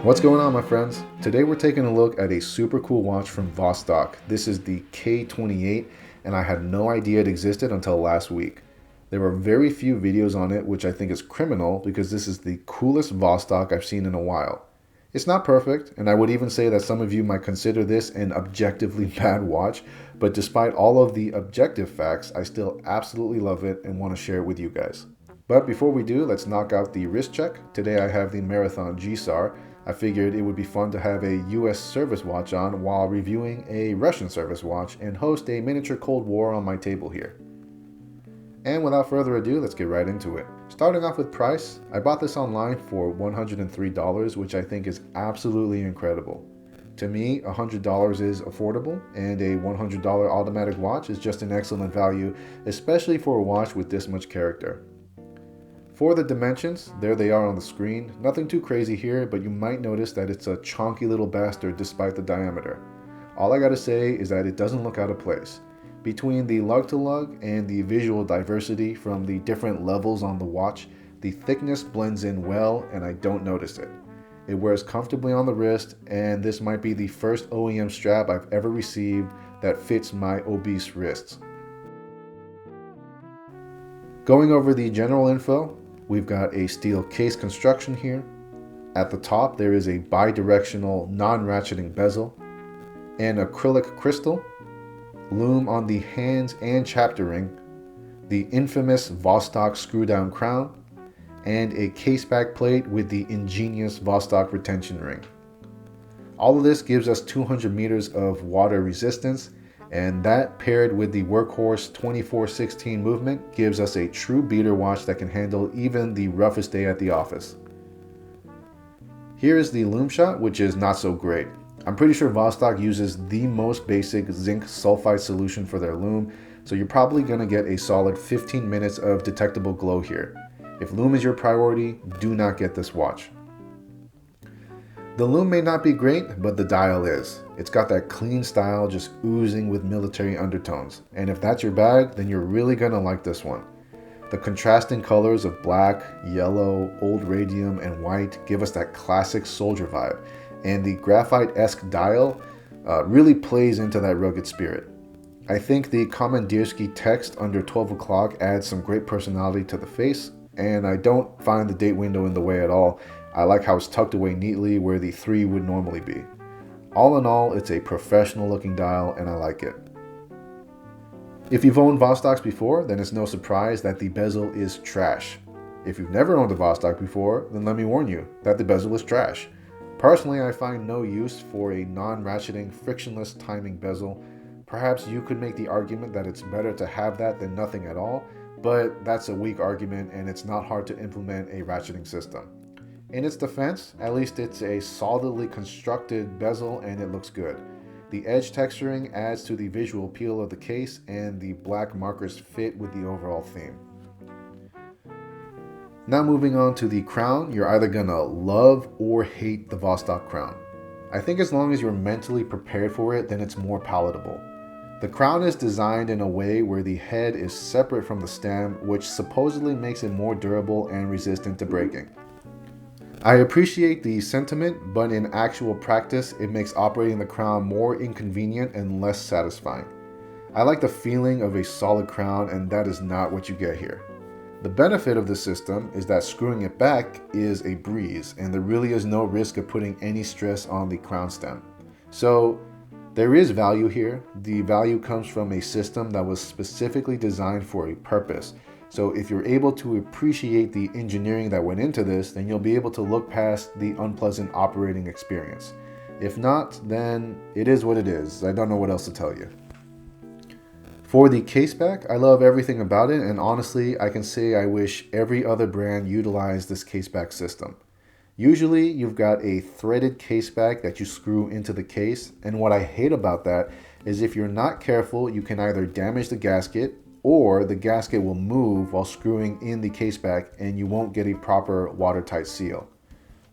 What's going on, my friends? Today we're taking a look at a super cool watch from Vostok. This is the K28, and I had no idea it existed until last week. There are very few videos on it, which I think is criminal because this is the coolest Vostok I've seen in a while. It's not perfect, and I would even say that some of you might consider this an objectively bad watch, but despite all of the objective facts, I still absolutely love it and want to share it with you guys. But before we do, let's knock out the wrist check. Today I have the Marathon GSAR. I figured it would be fun to have a US service watch on while reviewing a Russian service watch and host a miniature Cold War on my table here. And without further ado, let's get right into it. Starting off with price, I bought this online for $103, which I think is absolutely incredible. To me, $100 is affordable, and a $100 automatic watch is just an excellent value, especially for a watch with this much character. For the dimensions, there they are on the screen. Nothing too crazy here, but you might notice that it's a chonky little bastard despite the diameter. All I gotta say is that it doesn't look out of place. Between the lug-to-lug and the visual diversity from the different levels on the watch, the thickness blends in well and I don't notice it. It wears comfortably on the wrist, and this might be the first OEM strap I've ever received that fits my obese wrists. Going over the general info, we've got a steel case construction here. At the top, there is a bi-directional non-ratcheting bezel, an acrylic crystal, lume on the hands and chapter ring, the infamous Vostok screw-down crown, and a caseback plate with the ingenious Vostok retention ring. All of this gives us 200 meters of water resistance, and that paired with the workhorse 2416 movement gives us a true beater watch that can handle even the roughest day at the office. Here is the Lumeshot, which is not so great. I'm pretty sure Vostok uses the most basic zinc sulfide solution for their lume, so you're probably going to get a solid 15 minutes of detectable glow here. If lume is your priority, do not get this watch. The lume may not be great, but the dial is. It's got that clean style just oozing with military undertones. And if that's your bag, then you're really gonna like this one. The contrasting colors of black, yellow, old radium, and white give us that classic soldier vibe. And the graphite-esque dial really plays into that rugged spirit. I think the Komandirskie text under 12 o'clock adds some great personality to the face, and I don't find the date window in the way at all. I like how it's tucked away neatly where the 3 would normally be. All in all, it's a professional looking dial and I like it. If you've owned Vostoks before, then it's no surprise that the bezel is trash. If you've never owned a Vostok before, then let me warn you that the bezel is trash. Personally, I find no use for a non-ratcheting, frictionless timing bezel. Perhaps you could make the argument that it's better to have that than nothing at all, but that's a weak argument and it's not hard to implement a ratcheting system. In its defense, at least it's a solidly constructed bezel and it looks good. The edge texturing adds to the visual appeal of the case, and the black markers fit with the overall theme. Now moving on to the crown, you're either gonna love or hate the Vostok crown. I think as long as you're mentally prepared for it, then it's more palatable. The crown is designed in a way where the head is separate from the stem, which supposedly makes it more durable and resistant to breaking. I appreciate the sentiment, but in actual practice, it makes operating the crown more inconvenient and less satisfying. I like the feeling of a solid crown, and that is not what you get here. The benefit of the system is that screwing it back is a breeze, and there really is no risk of putting any stress on the crown stem. So there is value here. The value comes from a system that was specifically designed for a purpose. So if you're able to appreciate the engineering that went into this, then you'll be able to look past the unpleasant operating experience. If not, then it is what it is. I don't know what else to tell you. For the caseback, I love everything about it, and honestly, I can say I wish every other brand utilized this caseback system. Usually you've got a threaded case back that you screw into the case, and what I hate about that is if you're not careful, you can either damage the gasket or the gasket will move while screwing in the case back and you won't get a proper watertight seal.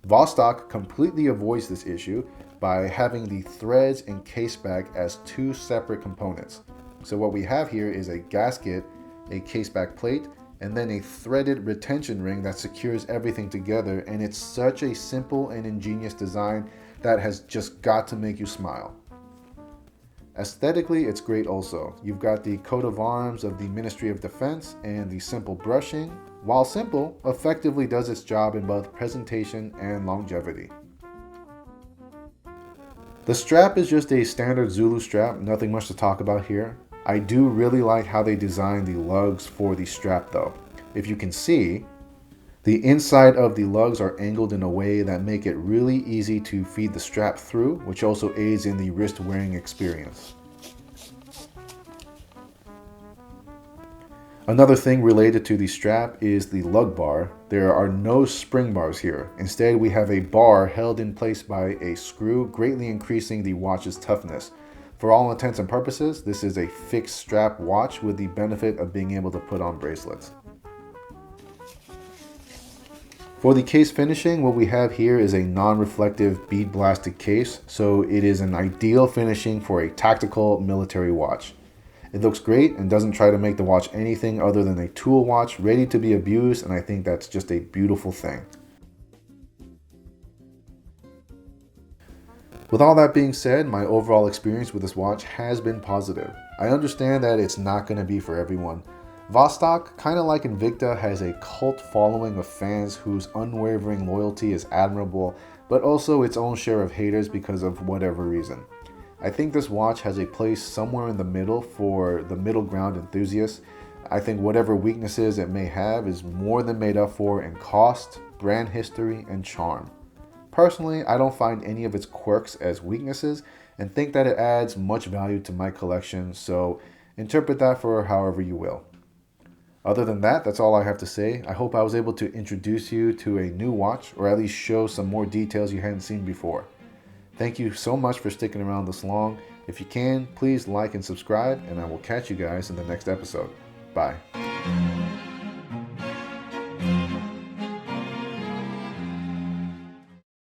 Vostok completely avoids this issue by having the threads and case back as two separate components. So what we have here is a gasket, a case back plate, and then a threaded retention ring that secures everything together, and it's such a simple and ingenious design that has just got to make you smile. Aesthetically, it's great also. You've got the coat of arms of the Ministry of Defense and the simple brushing, while simple, effectively does its job in both presentation and longevity. The strap is just a standard Zulu strap, nothing much to talk about here. I do really like how they designed the lugs for the strap though. If you can see, the inside of the lugs are angled in a way that make it really easy to feed the strap through, which also aids in the wrist wearing experience. Another thing related to the strap is the lug bar. There are no spring bars here. Instead, we have a bar held in place by a screw, greatly increasing the watch's toughness. For all intents and purposes, this is a fixed strap watch with the benefit of being able to put on bracelets. For the case finishing, what we have here is a non-reflective bead blasted case, so it is an ideal finishing for a tactical military watch. It looks great and doesn't try to make the watch anything other than a tool watch ready to be abused, and I think that's just a beautiful thing. With all that being said, my overall experience with this watch has been positive. I understand that it's not going to be for everyone. Vostok, kind of like Invicta, has a cult following of fans whose unwavering loyalty is admirable, but also its own share of haters because of whatever reason. I think this watch has a place somewhere in the middle for the middle ground enthusiasts. I think whatever weaknesses it may have is more than made up for in cost, brand history, and charm. Personally, I don't find any of its quirks as weaknesses and think that it adds much value to my collection, so interpret that for however you will. Other than that, that's all I have to say. I hope I was able to introduce you to a new watch, or at least show some more details you hadn't seen before. Thank you so much for sticking around this long. If you can, please like and subscribe, and I will catch you guys in the next episode. Bye.